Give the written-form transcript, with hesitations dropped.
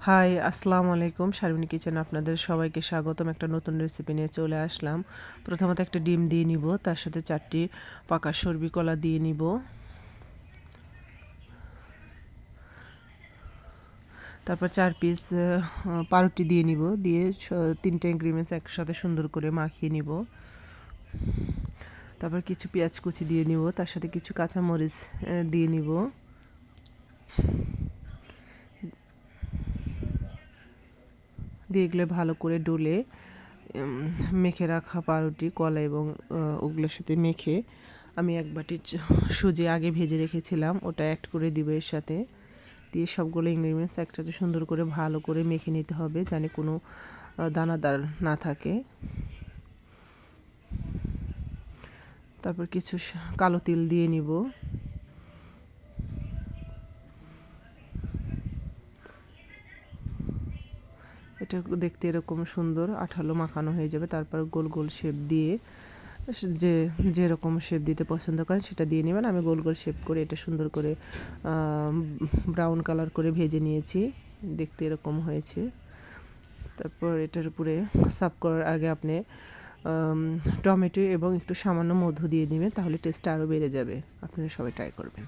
High, আসসালামু আলাইকুম। শারমিন কিচেনে আপনাদের সবাইকে স্বাগতম। একটা নতুন রেসিপি নিয়ে চলে আসলাম। প্রথমত একটা ডিম দিয়ে নিব, তার সাথে 4টি পাকা সরবি কলা দিয়ে নিব। তারপর 4 পিস পাউরুটি দিয়ে নিব, দিয়ে 3টে ইনগ্রিডিয়েন্টস একসাথে সুন্দর করে মাখিয়ে নিব। তারপর কিছু পেঁয়াজ কুচি দিয়ে নিব, তার সাথে কিছু কাঁচামরিচ দিয়ে নিব। দিয়ে এগুলো ভালো করে ডলে মেখে রাখা পাউরুটি, কলা এবং ওগুলোর সাথে মেখে আমি এক বাটি সুজি আগে ভেজে রেখেছিলাম, ওটা অ্যাড করে দিব এর সাথে। দিয়ে সবগুলো ইনগ্রিডিয়েন্টস একসাথে সুন্দর করে ভালো করে মেখে নিতে হবে, যেন কোনো দানাদার না থাকে। তারপর কিছু কালো তিল দিয়ে নিব। এটা দেখতে এরকম সুন্দর আঠালো মাখানো হয়ে যাবে। তারপর গোল গোল শেপ দিয়ে যেরকম শেপ দিতে পছন্দ করেন সেটা দিয়ে নেবেন। আমি গোল গোল শেপ করে এটা সুন্দর করে ব্রাউন কালার করে ভেজে নিয়েছি, দেখতে এরকম হয়েছে। তারপর এটার উপরে সার্ভ করার আগে আপনি টমেটো এবং একটু সামান্য মধু দিয়ে দিবেন, তাহলে টেস্টটা আরও বেড়ে যাবে। আপনারা সবাই ট্রাই করবেন।